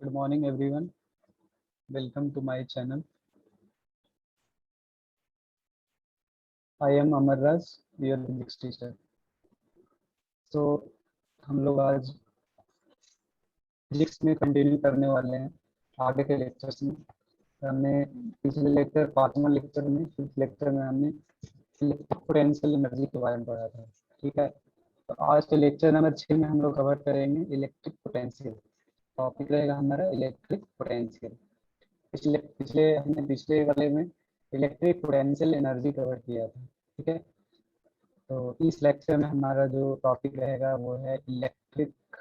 Good morning, everyone. Welcome to my channel. I am Amar Raj, your physics teacher. So हम लोग आज physics में continue करने वाले हैं आगे के लेक्चर्स में। हमने पिछले लेक्चर पांचवा लेक्चर में फिफ्थ लेक्चर में हमने इलेक्ट्रिक पोटेंशियल एनर्जी के बारे में पढ़ा था। ठीक है, तो आज के लेक्चर नंबर 6 में हम लोग कवर करेंगे इलेक्ट्रिक पोटेंशियल। टॉपिक रहेगा हमारा इलेक्ट्रिक पोटेंशियल। पिछले वाले में इलेक्ट्रिक पोटेंशियल एनर्जी कवर किया था। ठीक है, तो इस लेक्चर में हमारा जो टॉपिक रहेगा वो है इलेक्ट्रिक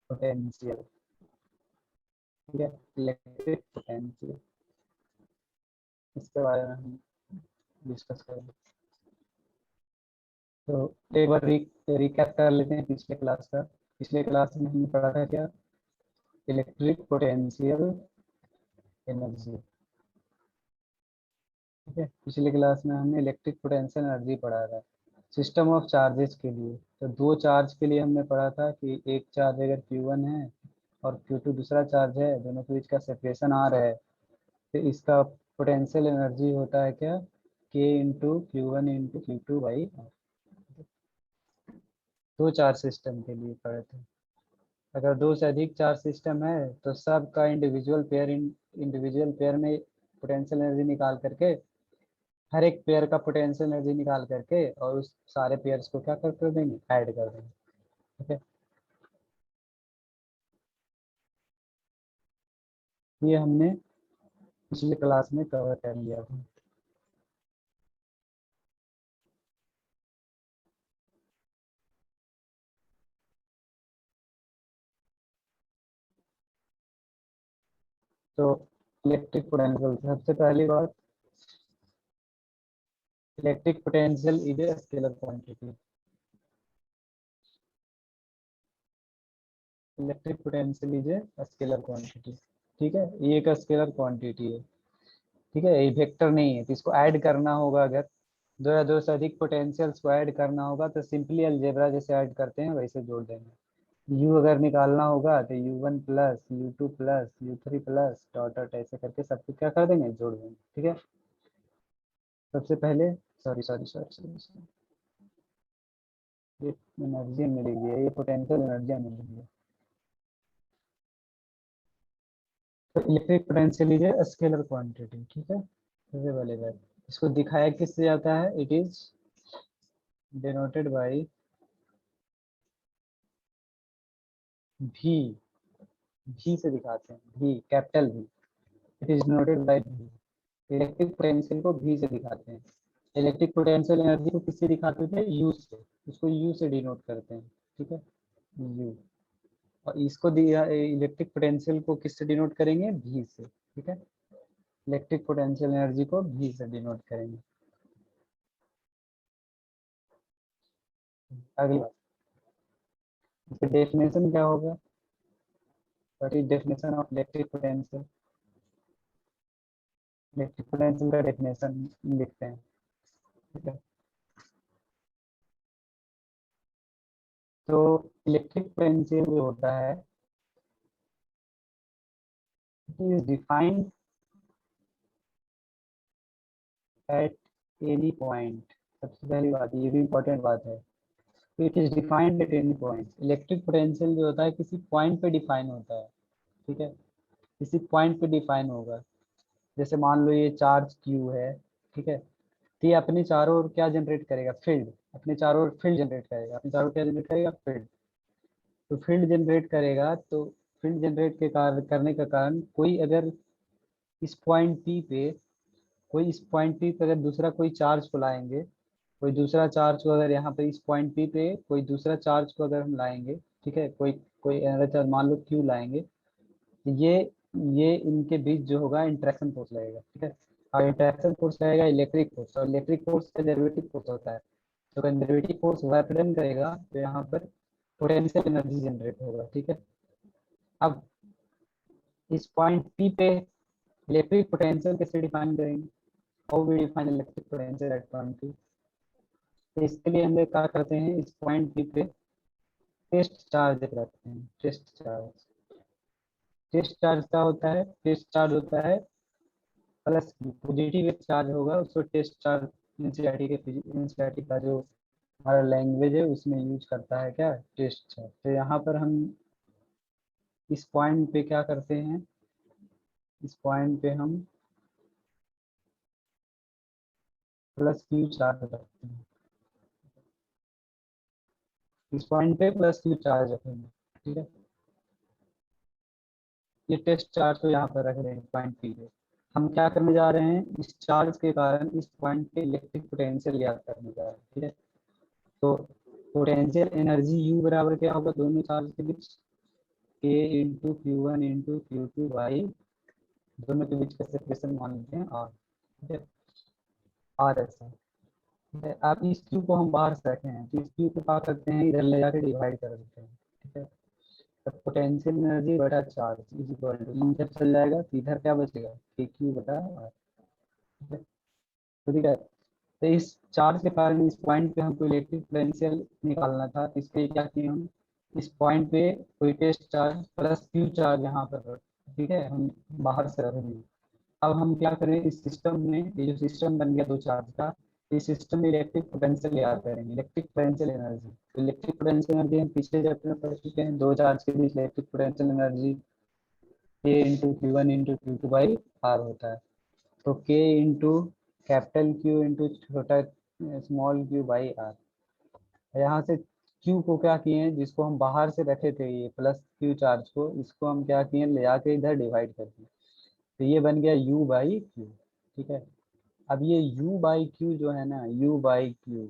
पोटेंशियल। ठीक है, इलेक्ट्रिक पोटेंशियल, इसके बारे में हम डिस्कस करेंगे। तो एक बार रिकैप कर लेते हैं पिछले क्लास का। पिछले क्लास में हमने पढ़ा था क्या? Electric potential energy. ठीक है, पिछले क्लास में हमने इलेक्ट्रिक पोटेंशियल एनर्जी पढ़ा था सिस्टम ऑफ चार्जेस के लिए। तो दो चार्ज के लिए हमने पढ़ा था कि एक चार्ज अगर Q1 है और Q2 दूसरा चार्ज है, दोनों के बीच का सेपरेशन R है, तो इसका पोटेंशियल एनर्जी होता है क्या? K into Q1 into Q2 by R। दो चार्ज सिस्टम के लिए पढ़े थे। अगर दो से अधिक चार्ज सिस्टम है तो सबका इंडिविजुअल पेयर में पोटेंशियल एनर्जी निकाल करके, हर एक पेयर का पोटेंशियल एनर्जी निकाल करके और उस सारे पेयर्स को क्या कर देंगे? ऐड कर देंगे। ठीक है, ये हमने पिछले क्लास में कवर कर लिया था। तो इलेक्ट्रिक पोटेंशियल, सबसे पहली बात, electric potential is a scalar quantity. Electric potential is a scalar quantity. ठीक है, ये एक स्केलर क्वांटिटी है। ठीक है, ये वेक्टर नहीं है, तो इसको ऐड करना होगा। अगर दो या दो से अधिक पोटेंशियल्स को ऐड करना होगा तो सिंपली अलजेब्रा जैसे ऐड करते हैं वैसे जोड़ देंगे। यू अगर निकालना होगा तो U1 plus U2 plus U3 plus dot dot ऐसे करके सब कुछ क्या कर देंगे? जोड़ देंगे। ठीक है, सबसे पहले sorry sorry sorry sorry sorry, ये एनर्जी मिल गई है, ये पोटेंशियल एनर्जी मिल गई है। तो electric potential is a scalar quantity. ठीक है, सबसे पहले बात, इसको दिखाया किससे जाता है? इट इज डिनोटेड बाय भी। भी से दिखाते हैं, भी कैपिटल भी। इट इज डिनोटेड बाय भी। इलेक्ट्रिक पोटेंशियल को भी से दिखाते हैं। इलेक्ट्रिक पोटेंशियल एनर्जी को किससे दिखाते थे? यू से। उसको यू से डिनोट करते हैं। ठीक है, यू। और इसको दिया इलेक्ट्रिक पोटेंशियल को किससे डिनोट करेंगे? भी से। ठीक है, इलेक्ट्रिक पोटेंशियल एनर्जी को भी से डिनोट करेंगे। अगला, इसका डेफिनेशन क्या होगा? What is definition of electric potential? Electric potential का डेफिनेशन लिखते हैं। ठीक है, तो इलेक्ट्रिक पोटेंशियल जो होता है, it is defined at any point. सबसे पहली बात, ये भी इम्पोर्टेंट बात है, it is defined at any point. Electric potential जो होता है किसी पॉइंट पे डिफाइन होता है। ठीक है, किसी पॉइंट पे डिफाइन होगा। जैसे मान लो ये चार्ज Q है। ठीक है, तो ये अपने चारों ओर क्या जनरेट करेगा? फील्ड। अपने चारों ओर फील्ड जनरेट करेगा। अपने चारों ओर क्या जनरेट करेगा? फील्ड। तो फील्ड जनरेट करेगा, तो फील्ड जनरेट के करने का कारण, कोई अगर इस पॉइंट P पे, कोई इस पॉइंट P पे अगर दूसरा कोई चार्ज को लाएंगे, कोई दूसरा चार्ज को अगर यहाँ पे इस पॉइंट P पे कोई दूसरा चार्ज को अगर हम लाएंगे, ठीक है, कोई कोई अनदर चार्ज मान लो Q लाएंगे, तो ये इनके बीच जो होगा इंटरेक्शन फोर्स लगेगा। ठीक है, और इंटरेक्शन फोर्स लगेगा इलेक्ट्रिक फोर्स, और इलेक्ट्रिक फोर्स का डेरिवेटिव फोर्स होता है। तो अगर डेरिवेटिव फोर्स वर्क डन करेगा तो यहाँ पर पोटेंशियल एनर्जी जनरेट होगा। ठीक है, अब इस पॉइंट P पे इलेक्ट्रिक पोटेंशियल कैसे डिफाइन करेंगे? How we define electric potential at point P? तो इसके लिए हम लोग क्या करते हैं, इस पॉइंट P पे टेस्ट चार्ज रखते हैं। टेस्ट चार्ज, टेस्ट चार्ज क्या होता है? टेस्ट चार्ज होता है प्लस पॉजिटिव एक चार्ज होगा उसको टेस्ट चार्ज। एनसीईआरटी के एनसीईआरटी का जो हमारा लैंग्वेज है उसमें यूज करता है क्या? Test charge. तो यहाँ पर हम इस पॉइंट पे क्या करते हैं? इस पॉइंट पे हम प्लस क्यू चार्ज रखते हैं। इस पॉइंट पे प्लस क्यू चार्ज रखेंगे, ठीक है। ये टेस्ट चार्ज को यहाँ पर रख रहे हैं पॉइंट पी पे। हम क्या करने जा रहे हैं? इस चार्ज के कारण इस पॉइंट पे इलेक्ट्रिक पोटेंशियल ज्ञात करने जा रहे हैं, ठीक है। तो पोटेंशियल एनर्जी यू बराबर क्या होगा दोनों चार्ज के बीच? के into Q one into Q two by, दोनों के बीच का सेपरेशन मान लेते हैं आर, ठीक है। आर ऐसा, ठीक है। अब इस क्यू को हम बाहर से रखे हैं तो इस क्यू को क्या करते हैं इधर ले जाके डिवाइड कर देते हैं, ठीक है। तो पोटेंशियल एनर्जी बटा चार्ज इज इक्वल टू, जब चल जाएगा तो इधर क्या बचेगा? के क्यू बटा आर, ठीक है। तो ठीक है, तो इस चार्ज के कारण इस पॉइंट पे हमको इलेक्ट्रिक पोटेंशियल निकालना था, तो इसके लिए क्या किए हम? इस पॉइंट पे कोई test charge plus Q charge यहाँ पर ठीक है हम बाहर से रख देंगे। अब हम क्या करें इस सिस्टम में, ये जो सिस्टम बन गया दो चार्ज का, इस सिस्टम में इलेक्ट्रिक पोटेंशियल याद करेंगे, इलेक्ट्रिक पोटेंशियल एनर्जी। तो इलेक्ट्रिक पोटेंशियल एनर्जी हम पिछले चैप्टर में पढ़ चुके हैं, दो चार्ज के बीच इलेक्ट्रिक पोटेंशियल एनर्जी के into Q one into Q two by R होता है। तो के इंटू कैपिटल क्यू इंटू छोटा स्मॉल क्यू बाई आर। यहाँ से क्यू को क्या किए हैं, जिसको हम बाहर से रखे थे ये प्लस क्यू चार्ज को, इसको हम क्या किए ले जाके इधर डिवाइड कर दिए। तो ये बन गया यू बाई क्यू, ठीक है। अब ये u बाई क्यू जो है ना, u बाई क्यू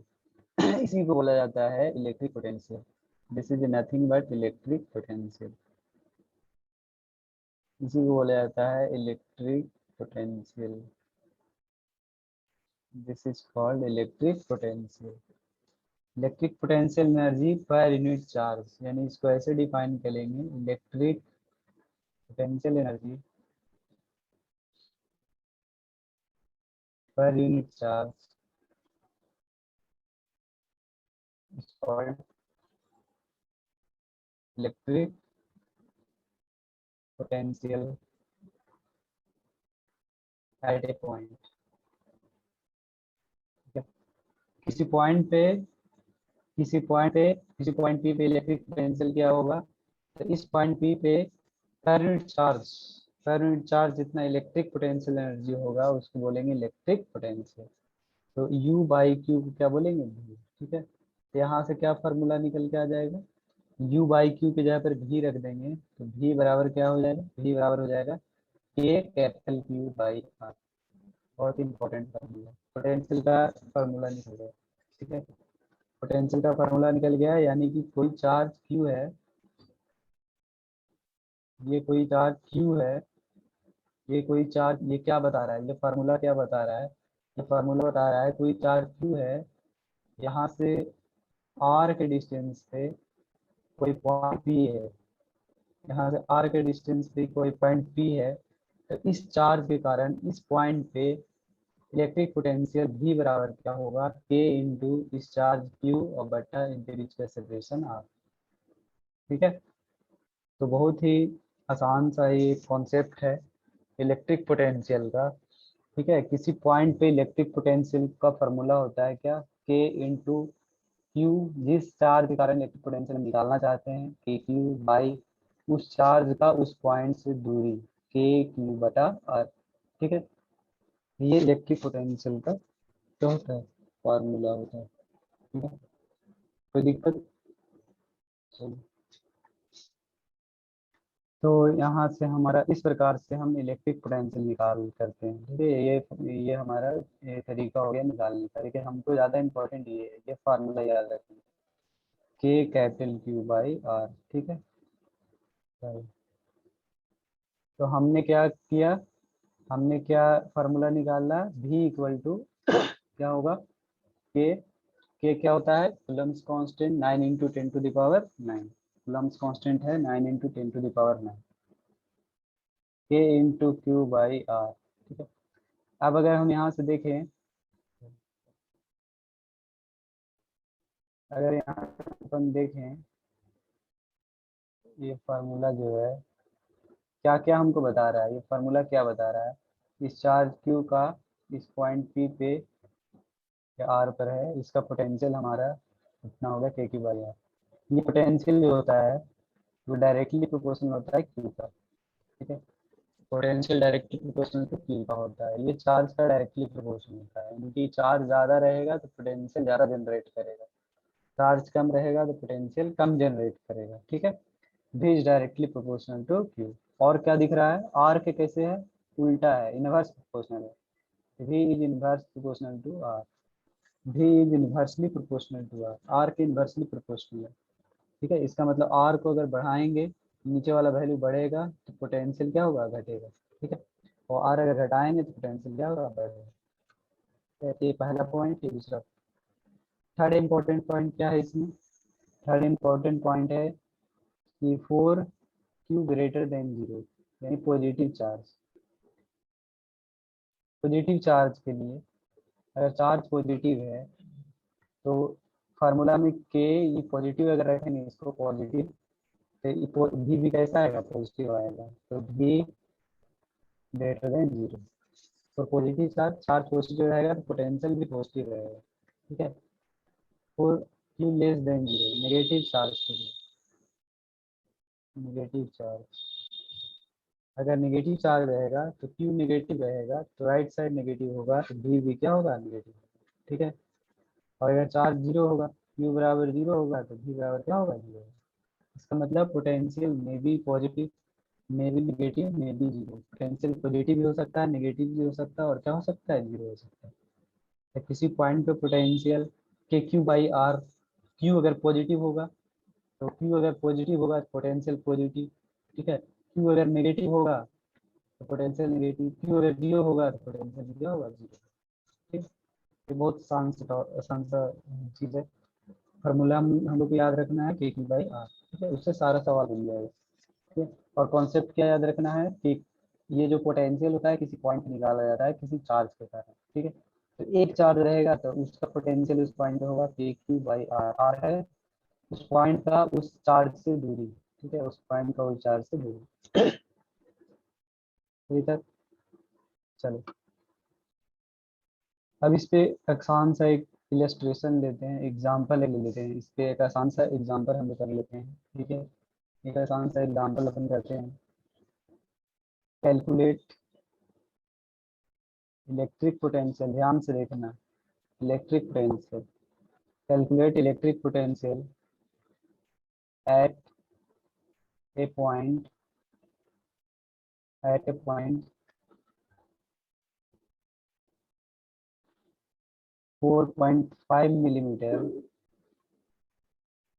इसी को बोला जाता है electric potential. This is nothing but electric potential, इसी को बोला जाता है electric potential. This is called electric potential. Electric potential energy per unit charge, यानी इसको ऐसे डिफाइन करेंगे, electric potential energy per unit charge is called electric potential at a point, ठीक है। किसी पॉइंट पे किसी पॉइंट पी पे इलेक्ट्रिक पोटेंशियल क्या होगा? तो इस पॉइंट पी पे पर यूनिट चार्ज जितना इलेक्ट्रिक पोटेंशियल एनर्जी होगा उसको बोलेंगे इलेक्ट्रिक पोटेंशियल। तो यू बाई क्यू को क्या बोलेंगे? V, ठीक है। तो यहाँ से क्या फार्मूला निकल के आ जाएगा? यू बाई क्यू की जगह पर भी रख देंगे तो भी बराबर क्या हो जाएगा? भी बराबर हो जाएगा के कैपिटल क्यू बाई आर। बहुत इंपॉर्टेंट फार्मूला, पोटेंशियल का फार्मूला निकल गया, ठीक है। पोटेंशियल का फार्मूला निकल गया, यानी कि कोई चार्ज क्यू है, ये कोई चार्ज क्यू है, ये कोई चार्ज, ये क्या बता रहा है? ये फार्मूला क्या बता रहा है? ये फार्मूला बता रहा है कोई चार्ज क्यू है, यहाँ से आर के डिस्टेंस पे कोई पॉइंट पी है, यहाँ से आर के डिस्टेंस पे कोई पॉइंट पी है, तो इस चार्ज के कारण इस पॉइंट पे इलेक्ट्रिक पोटेंशियल भी बराबर क्या होगा? के इंटू इस चार्ज क्यू और बटा इनके बीच का सेपरेशन आर, ठीक है। तो बहुत ही आसान सा ये कॉन्सेप्ट है इलेक्ट्रिक पोटेंशियल का, ठीक है। किसी पॉइंट पे इलेक्ट्रिक पोटेंशियल का फार्मूला होता है क्या? के इंटू क्यू, जिस चार्ज के कारण इलेक्ट्रिक पोटेंशियल निकालना चाहते हैं, के क्यू बाई उस चार्ज का उस पॉइंट से दूरी, के क्यू बटा आर, ठीक है। ये इलेक्ट्रिक पोटेंशियल का क्या होता है? फार्मूला होता है, ठीक है। कोई दिक्कत? चलिए, तो यहाँ से हमारा इस प्रकार से हम इलेक्ट्रिक पोटेंशियल निकाल करते हैं, ठीक है। ये हमारा ये तरीका हो गया निकालने का, लेकिन हमको ज़्यादा इम्पोर्टेंट ये है, ये फार्मूला याद रखना, के कैपिटल क्यू बाई आर, ठीक है। तो हमने क्या किया? हमने क्या फार्मूला निकाला? v इक्वल टू क्या होगा? के क्या होता है? Coulomb's constant 9 into 10⁻⁹ Coulomb's constant है 9 इंटू 10⁻⁹ के इंटू क्यू बाई आर, ठीक है। अब अगर हम यहाँ से देखें, अगर यहाँ अपन देखें ये फार्मूला जो है क्या क्या हमको बता रहा है, ये फार्मूला क्या बता रहा है, इस चार्ज क्यू का इस पॉइंट पी पे या आर पर है, इसका पोटेंशियल हमारा इतना होगा के की बाई आर। ये पोटेंशियल जो होता है वो डायरेक्टली प्रोपोर्शनल होता है क्यू का। ठीक है, potential directly proportional to Q का होता है, ये चार्ज का डायरेक्टली प्रोपोर्शनल होता है, क्योंकि चार्ज ज़्यादा रहेगा तो पोटेंशियल ज़्यादा जनरेट करेगा, चार्ज कम रहेगा तो पोटेंशियल कम जनरेट करेगा। ठीक है, v is directly proportional to q। और क्या दिख रहा है, r के कैसे है, उल्टा है, इनवर्स प्रोपोर्शनल है, v is inverse proportional to r, v is inversely proportional to r के इनवर्सली प्रोपोर्शनल है। ठीक है, इसका मतलब r को अगर बढ़ाएंगे नीचे वाला वैल्यू बढ़ेगा तो पोटेंशियल क्या होगा, घटेगा। ठीक है, और r अगर घटाएंगे तो पोटेंशियल क्या होगा, बढ़ेगा। तो ये पहला पॉइंट, ये दूसरा। थर्ड इम्पोर्टेंट पॉइंट क्या है इसमें, थर्ड इम्पोर्टेंट पॉइंट है कि four Q greater than zero, यानी पॉजिटिव चार्ज। पॉजिटिव चार्ज के लिए अगर चार्ज पॉजिटिव है तो फार्मूला में के, ये पॉजिटिव अगर रखेंगे इसको पॉजिटिव, तो भी कैसा आएगा, पॉजिटिव आएगा, तो भी ग्रेटर देन जीरो। तो पॉजिटिव चार्ज, चार्ज पॉजिटिव रहेगा तो पोटेंशियल भी पॉजिटिव रहेगा। ठीक है, four Q less than zero, negative charge के लिए, नेगेटिव चार्ज अगर नेगेटिव चार्ज रहेगा तो क्यू नेगेटिव रहेगा तो राइट साइड नेगेटिव होगा तो भी क्या होगा, नेगेटिव। ठीक है, और अगर चार्ज जीरो होगा, क्यू बराबर जीरो होगा तो भी बराबर क्या होगा, जीरो। इसका मतलब पोटेंशियल में भी पॉजिटिव, में भी नेगेटिव, में भी जीरो। पोटेंशियल पॉजिटिव भी हो सकता है, नेगेटिव भी हो सकता है, और क्या हो सकता है, जीरो हो सकता है। तो किसी पॉइंट पे पोटेंशियल के क्यू बाई आर, क्यू अगर पॉजिटिव होगा तो क्यू अगर पॉजिटिव होगा तो पोटेंशियल पॉजिटिव। ठीक है, क्यू अगर नेगेटिव होगा तो पोटेंशियल नेगेटिव, क्यू अगर जीरो होगा तो पोटेंशियल क्या होगा, जीरो। ठीक, ये बहुत आसान सा चीज़ है। फार्मूला हम लोग को याद रखना है के क्यू बाई आर। ठीक है, उससे सारा सवाल बन जाएगा। ठीक है, और कॉन्सेप्ट क्या याद रखना है कि ये जो पोटेंशियल होता है किसी पॉइंट पे निकाला जाता है किसी चार्ज के कारण। ठीक है, तो एक चार्ज रहेगा तो उसका पोटेंशियल उस पॉइंट पे होगा के क्यू बाई आर, आर है उस पॉइंट का उस चार्ज से दूरी। ठीक है, उस पॉइंट का उस चार्ज से दूरी। अभी तक चलो, अब इस पे आसान सा एक इलस्ट्रेशन लेते हैं, एग्जांपल ले लेते हैं, इस पे एक आसान सा एग्जांपल हम लोग कर लेते हैं। ठीक है, एक आसान सा एग्जांपल अपन करते हैं। कैलकुलेट इलेक्ट्रिक पोटेंशियल, ध्यान से देखना, electric potential, calculate electric potential at a point, at a point 4.5 millimeter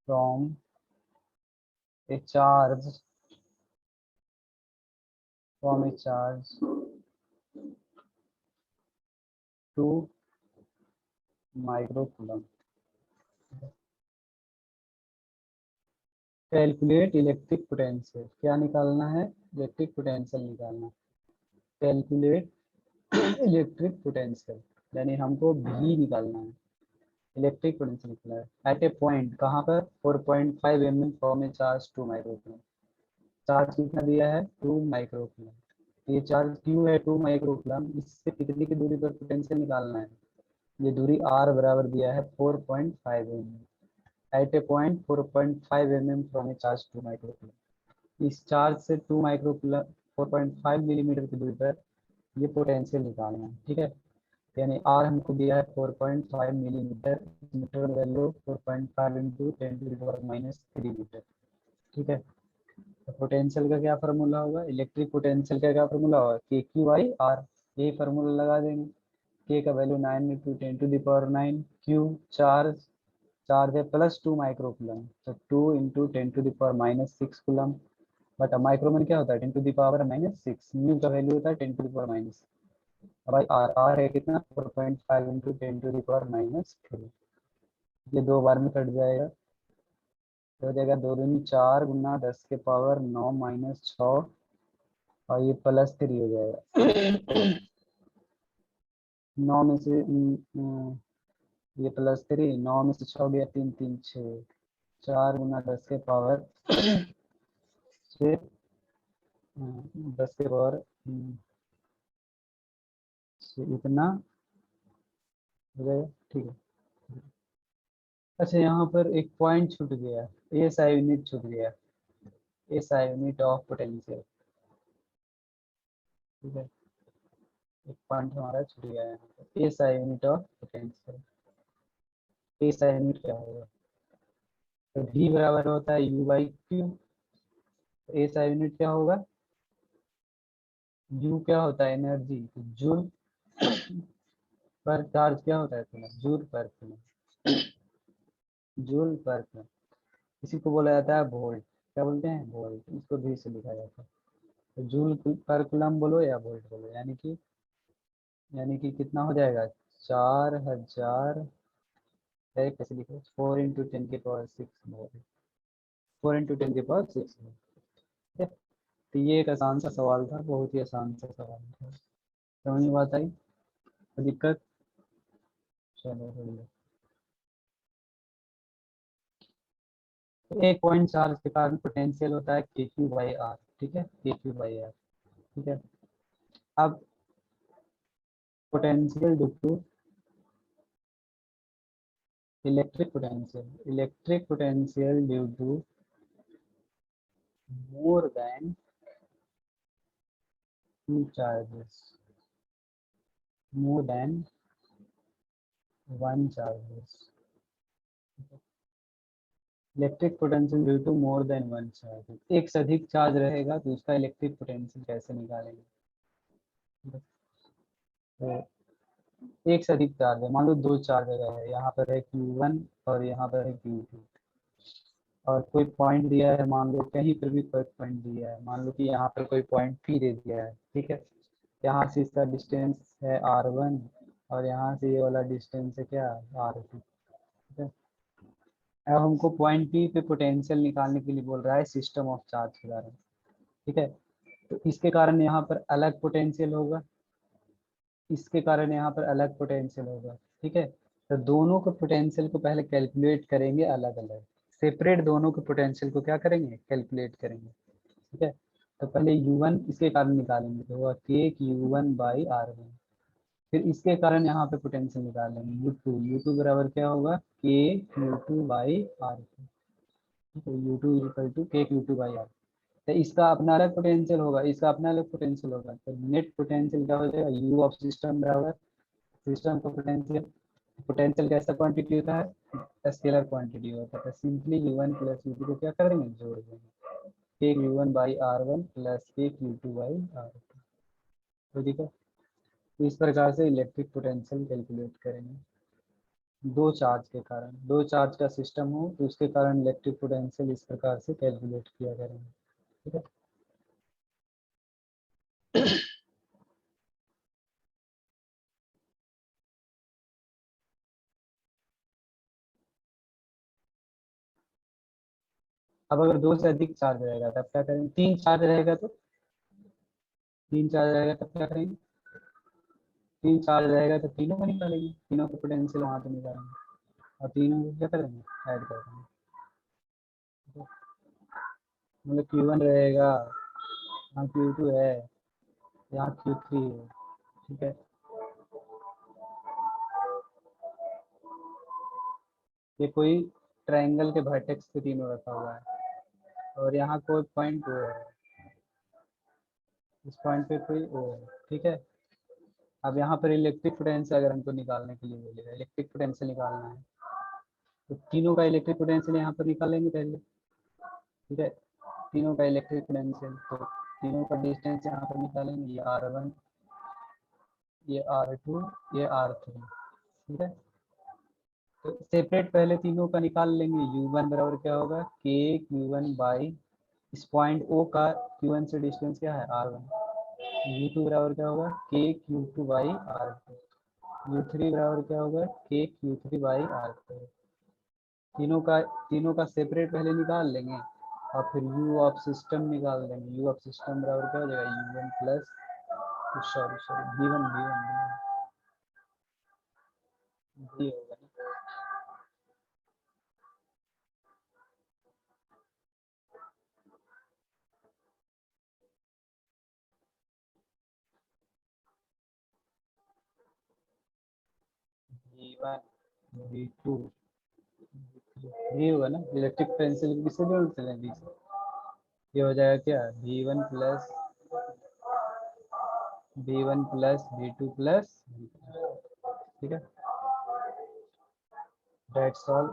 from a charge, from a charge to microcoulomb। Calculate electric potential, क्या निकालना है, इलेक्ट्रिक पोटेंशियल निकालना है। कैलकुलेट इलेक्ट्रिक पोटेंशियल यानी हमको भी निकालना है, इलेक्ट्रिक पोटेंशियल निकालना है एट ए पॉइंट, कहाँ पर, 4.5 mm from a charge 2 microcoulomb. Charge कितना दिया है, 2 माइक्रोकूलम। ये चार्ज क्यू है 2 माइक्रोकूलम, इससे कितनी की दूरी पर पोटेंशियल निकालना है, ये दूरी r बराबर दिया है 4.5 mm at a point 4.5 mm from a charge 2 microcoulomb. इस चार्ज से 2 माइक्रोकूलम 4.5 मिलीमीटर की दूरी पर ये पोटेंशियल निकालना है। ठीक है, यानी r हमको दिया है 4.5 मिलीमीटर, मीटर में वैल्यू 4.5 इंटू 10⁻³ मीटर। ठीक है, तो पोटेंशियल का क्या फार्मूला होगा, इलेक्ट्रिक पोटेंशियल का क्या फार्मूला होगा, के क्यू आई आर, यही फार्मूला लगा देंगे। के का value 9 into 10⁻⁹, Q charge, charge है +2 माइक्रोकूलम, तो 2 इंटू 10⁻⁻6 कूलम, बट माइक्रो में क्या होता है 10⁻⁻6, म्यू का वैल्यू होता है 10⁻⁻। अब भाई आर, आर है कितना 4.5 इंटू 10⁻⁻3, ये दो बार में कट जाएगा, तो हो जाएगा 2 दूनी 4 गुना 10⁻9 -6, और ये +3 हो जाएगा। 9 में से ये +3, 9 में से 6 गया 3 3 6, 4 गुना 10 के पावर से 10 के पावर से इतना हो जाएगा, ठीक है। अच्छा, यहाँ पर एक पॉइंट छूट गया, एसआई यूनिट छूट गया, एसआई यूनिट ऑफ पोटेंशियल, ठीक है। एक पॉइंट हमारा छूट गया है यहाँ पर, SI unit of potential. SI unit क्या होगा? तो V बराबर होता है U by Q. SI unit क्या होगा? U क्या होता है? एनर्जी। जूल पर चार्ज क्या होता है तुम्हें? जूल पर कूलम, जूल पर कूलम। इसी को बोला जाता है वोल्ट। क्या बोलते हैं? वोल्ट। इसको भी से लिखा जाता है। तो जूल पर कूलम बोलो या वोल्ट बोलो, यानी कि कितना हो जाएगा? 4000 है, कैसे लिखो? 4 × 10⁻⁶ वोल्ट, 4 × 10⁻⁶। ठीक है। तो ये एक आसान सा सवाल था, बहुत ही आसान सा सवाल था। समझ में बात आई? कोई दिक्कत? चलो बढ़िया। तो एक पॉइंट चार्ज के कारण पोटेंशियल होता है के क्यू बाई आर, ठीक है, के क्यू बाई आर, ठीक है। अब potential due to electric potential due to more than 2 charges, more than 1 charges. Electric potential due to more than 1 charge, एक से अधिक चार्ज रहेगा तो उसका इलेक्ट्रिक पोटेंशियल कैसे निकालेंगे? तो एक से अधिक चार्ज है, मान लो 2 चार्ज है, यहाँ पर है Q1 और यहाँ पर है Q2, और कोई पॉइंट दिया है, मान लो कहीं पर भी कोई पॉइंट दिया है, मान लो कि यहाँ पर कोई पॉइंट P दे दिया है, ठीक है। यहाँ से इसका डिस्टेंस है R1 और यहाँ से ये वाला डिस्टेंस है क्या? R2, ठीक है। अब हमको पॉइंट P पे पोटेंशियल निकालने के लिए बोल रहा है सिस्टम ऑफ चार्ज के बारे में, ठीक है। तो इसके कारण यहाँ पर अलग पोटेंशियल होगा, इसके कारण यहाँ पर अलग पोटेंशियल होगा, ठीक है। तो दोनों के पोटेंशियल को पहले कैलकुलेट करेंगे अलग अलग, सेपरेट दोनों के पोटेंशियल को क्या करेंगे? कैलकुलेट करेंगे, ठीक है। तो पहले U1 इसके कारण निकालेंगे, तो होगा के U1 बाई R1। फिर इसके कारण यहाँ पे पोटेंशियल निकालेंगे U2 बराबर क्या होगा? के Q2 बाई R2, ठीक है। U2 इक्वल टू के Q2 बाई R। तो इसका अपना अलग पोटेंशियल होगा, इसका अपना अलग पोटेंशियल होगा, तो नेट पोटेंशियल क्या हो जाएगा? U ऑफ सिस्टम बराबर सिस्टम का पोटेंशियल। पोटेंशियल कैसा क्वांटिटी होता है? स्केलर क्वांटिटी होता है। सिंपली U1 प्लस U2 को क्या करेंगे? जोड़ देंगे, के U1 बाई R1 प्लस के Q2 बाई R2, तो ठीक है। तो इस प्रकार से इलेक्ट्रिक पोटेंशियल कैलकुलेट करेंगे। दो चार्ज के कारण, दो चार्ज का सिस्टम हो तो उसके कारण इलेक्ट्रिक पोटेंशियल इस प्रकार से कैलकुलेट किया करेंगे, ठीक है। अब अगर दो से अधिक चार्ज रहेगा तब क्या करेंगे? तीन चार्ज रहेगा तब क्या करेंगे? तीन चार्ज रहेगा तो तीनों को निकालेंगे, तीनों का पोटेंशियल वहां से निकालेंगे और तीनों को क्या करेंगे? ऐड कर देंगे, मतलब Q1 रहेगा, यहाँ Q2 है, यहाँ Q3 है, ठीक है। ये कोई ट्रायंगल के वर्टेक्स पे तीनों रखा हुआ है और यहाँ कोई पॉइंट O है, इस पॉइंट पे कोई O है, ठीक है। अब यहाँ पर इलेक्ट्रिक पोटेंशियल अगर हमको निकालने के लिए बोलेगा, इलेक्ट्रिक पोटेंशियल निकालना है, तो तीनों का इलेक्ट्रिक पोटेंशियल यहाँ पर निकालेंगे पहले, ठीक है। तीनों का इलेक्ट्रिक पोटेंशियल, तो तीनों का डिस्टेंस यहाँ पर निकालेंगे, ये R1, ये R2, ये R3, ठीक है। तो सेपरेट पहले तीनों का निकाल लेंगे। U1 बराबर क्या होगा? के Q1 बाई, इस पॉइंट O का Q1 से डिस्टेंस क्या है? R1। U2 बराबर क्या होगा? के Q2 बाई R2। U3 बराबर क्या होगा? के Q3 बाई R3। तीनों का सेपरेट पहले निकाल लेंगे और फिर U ऑफ सिस्टम निकाल देंगे। U ऑफ सिस्टम बराबर क्या हो जाएगा? U1 प्लस, सॉरी V1 होगा ना। V1 V2 V होगा ना, इलेक्ट्रिक पोटेंशियल को किससे जोड़ते हैं V से, ये हो जाएगा क्या V1 plus V1 plus V2 plus, ठीक है, दैट्स ऑल।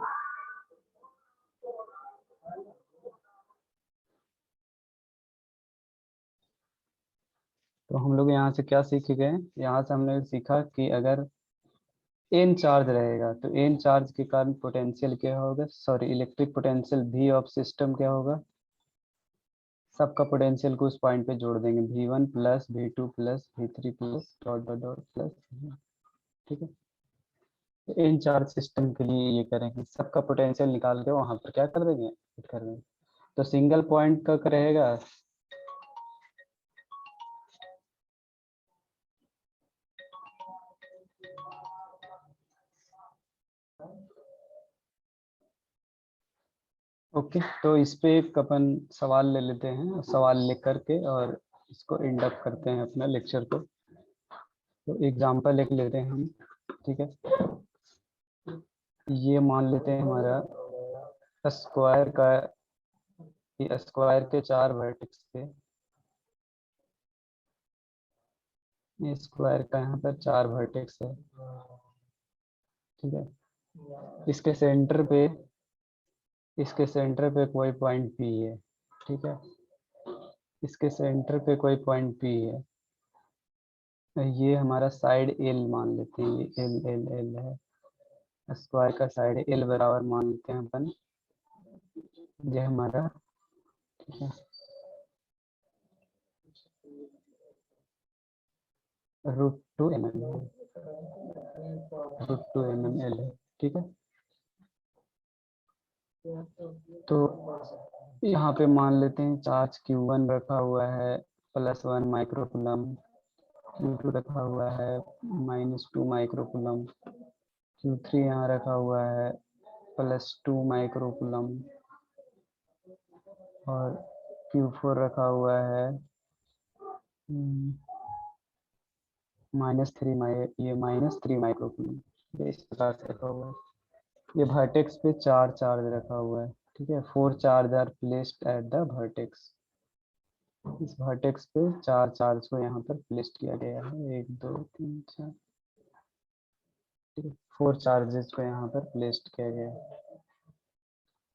तो हम लोग यहाँ से क्या सीख गए, यहाँ से हमने सीखा कि अगर एन चार्ज रहेगा तो एन चार्ज के कारण पोटेंशियल क्या होगा, sorry electric potential V of system क्या होगा, सबका पोटेंशियल को उस पॉइंट पे जोड़ देंगे, V1 plus V2 plus V3 plus dot dot dot plus, ठीक है। तो इन चार्ज सिस्टम के लिए ये करेंगे, सबका पोटेंशियल निकाल के वहां पर क्या कर देंगे, फिट कर देंगे। तो सिंगल पॉइंट का रहेगा, ओके। तो इस पे एक अपन सवाल ले लेते हैं, सवाल ले करके और इसको एंड अप करते हैं अपना लेक्चर को। तो एग्जांपल एक लेते हैं हम, ठीक है। ये मान लेते हैं हमारा स्क्वायर का, ये स्क्वायर के 4 वर्टेक्स थे, ये स्क्वायर का यहाँ पर 4 वर्टेक्स है, ठीक है। इसके सेंटर पे, इसके सेंटर पे कोई पॉइंट P है, ठीक है, इसके सेंटर पे कोई पॉइंट P है, ये हमारा साइड L मान लेते हैं, ये L L L है, स्क्वायर का साइड L बराबर मान लेते हैं अपन, ये हमारा, ठीक है, √2 mm है, √2 mm है, ठीक है। तो यहाँ पे मान लेते हैं चार्ज Q1 रखा हुआ है +1 माइक्रोकूलम, Q2 रखा हुआ है -2 माइक्रोकूलम, Q3 यहाँ रखा हुआ है +2 माइक्रोकूलम, और Q4 रखा हुआ है ये -3 माइक्रोकूलम, ये इस प्रकार से रखा हुआ है। ये वर्टेक्स पे 4 चार्ज रखा हुआ है, ठीक है, 4 charge are placed at the vertex, इस वर्टेक्स पे 4 चार्ज को यहाँ पर प्लेस किया गया है, 1 2 3 4, ठीक है, 4 चार्जेस को यहाँ पर प्लेस्ड किया गया है।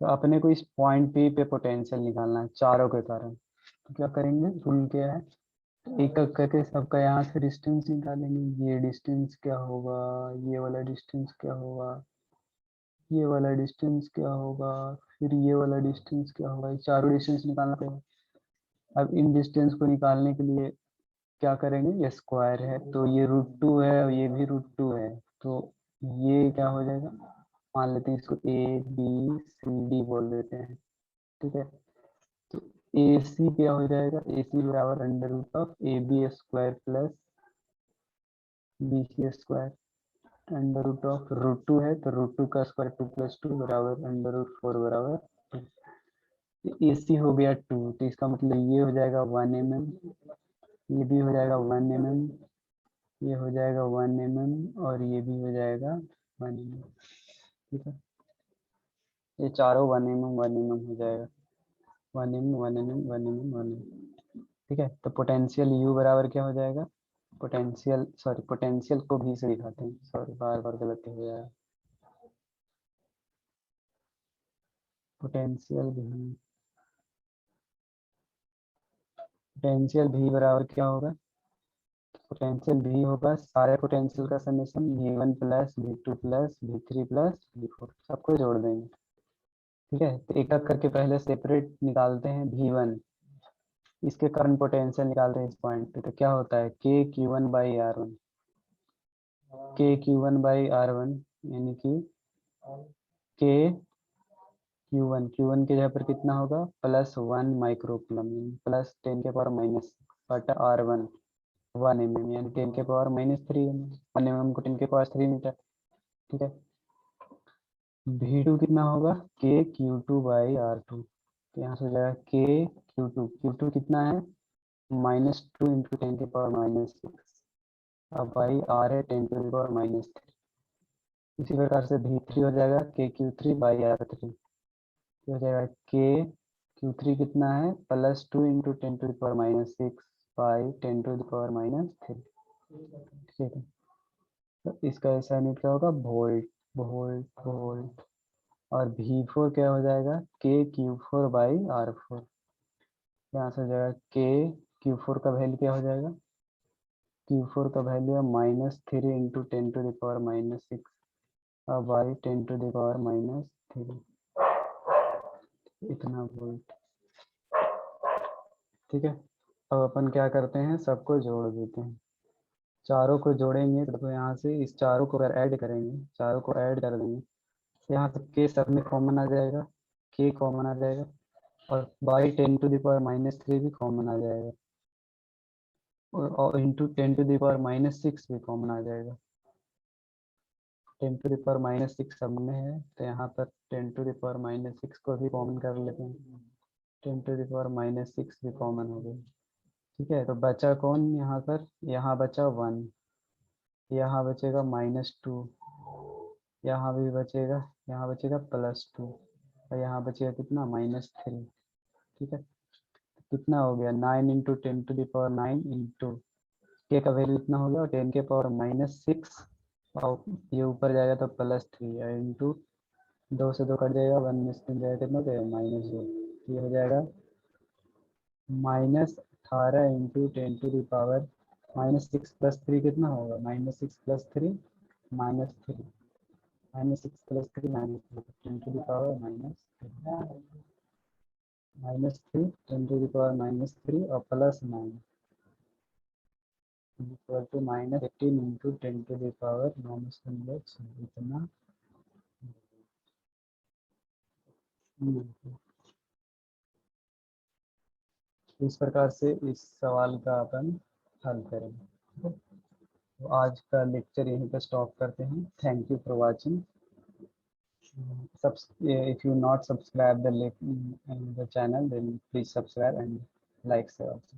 तो अपने को इस पॉइंट P पे पोटेंशियल निकालना है चारों के कारण, तो क्या करेंगे, रूल क्या है, एक एक करके सबका यहाँ से डिस्टेंस निकालेंगे, ये डिस्टेंस क्या होगा, ये वाला डिस्टेंस क्या होगा, ये वाला डिस्टेंस क्या होगा, फिर ये वाला डिस्टेंस क्या होगा, ये चारों डिस्टेंस निकालना पड़ेगा। अब इन डिस्टेंस को निकालने के लिए क्या करेंगे, ये स्क्वायर है तो ये √2 है और ये भी √2 है, तो ये क्या हो जाएगा, मान लेते हैं इसको ABCD बोल देते हैं, ठीक है। तो AC क्या हो जाएगा, AC बराबर √AB² प्लस BC स्क्वायर, √√2 है तो √2 का स्क्वायर 2 + 2 बराबर √4 बराबर 2। AC हो गया 2, तो इसका मतलब ये हो जाएगा 1 mm, ये भी हो जाएगा 1 mm, ये हो जाएगा 1 mm और ये भी हो जाएगा 1 mm, ठीक है। ये चारों 1 mm 1 mm हो जाएगा, 1 mm 1 mm 1 mm 1 mm, ठीक है। तो पोटेंशियल U बराबर क्या हो जाएगा, पोटेंशियल, सॉरी पोटेंशियल को भी से दिखाते हैं, सॉरी बार बार गलती हो जाएगा, पोटेंशियल भी, पोटेंशियल V बराबर क्या होगा, पोटेंशियल V होगा सारे पोटेंशियल का summation V1 plus V2 plus V3 plus V4, सबको जोड़ देंगे, ठीक है। तो एक एक करके पहले सेपरेट निकालते हैं V1, इसके कारण पोटेंशियल निकालते हैं इस पॉइंट पे, तो क्या होता है KQ1/R1, KQ1/R1 यानी कि Q1 की जगह पर कितना होगा, +1 माइक्रोकूलम +10⁻⁻⁻R1 1 mm यानी 10⁻³ 1 mm को 10⁻³ मीटर, ठीक है। V2 कितना होगा, KQ2/R2, तो यहाँ से हो जाएगा Q2 कितना है, -2 × 10⁻⁻⁶, अब भाई R है 10⁻³ इसी प्रकार से V3 हो जाएगा KQ3/R3, हो जाएगा KQ3 कितना है +2 × 10⁻6 बाई 10⁻3। ठीक है, तो इसका ऐसा यूनिट क्या होगा वोल्ट, वोल्ट वोल्ट। और V4 क्या हो जाएगा KQ4/R4। यहाँ से हो जाएगा KQ4 का वैल्यू क्या हो जाएगा, Q4 का वैल्यू है -3 × 10⁻6 बाई 10⁻3, इतना वोल्ट। ठीक है, अब अपन क्या करते हैं, सबको जोड़ देते हैं। चारों को जोड़ेंगे तो यहाँ से इस चारों को अगर ऐड करेंगे, चारों को ऐड कर देंगे, यहाँ से के सब में कॉमन आ जाएगा, के कॉमन आ जाएगा, और बाई 10⁻3 भी कॉमन आ जाएगा, और इंटू 10⁻6 भी कॉमन आ जाएगा। 10⁻6 सब में है, तो यहाँ पर 10⁻6 को भी कॉमन कर लेते हैं, 10⁻6 भी कॉमन हो गया। ठीक है, तो बचा कौन यहाँ पर, यहाँ बचा 1, यहाँ बचेगा -2, यहाँ भी बचेगा, यहाँ बचेगा +2, और यहाँ बचेगा कितना -3। ठीक है, कितना हो गया 9 × 10⁻9 इंटू के का वैल्यू इतना हो गया, और 10⁻6, और ये ऊपर जाएगा तो +3 है, इंटू 2 से 2 कट जाएगा, 1 में से 3 जाएगा, कितना हो जाएगा -2। ये हो जाएगा -18 इंटू 10⁻, -6 + 3 कितना होगा, -6 + 3 -3, -6 + 3 -3, 10⁻, -3 10⁻³ और +9 इक्वल टू -18 × 10⁻⁻6 इतना। इस प्रकार से इस सवाल का अपन हल करेंगे। तो आज का लेक्चर यहीं पर स्टॉप करते हैं। Thank you for watching. If you not subscribe the channel, then please subscribe and like also.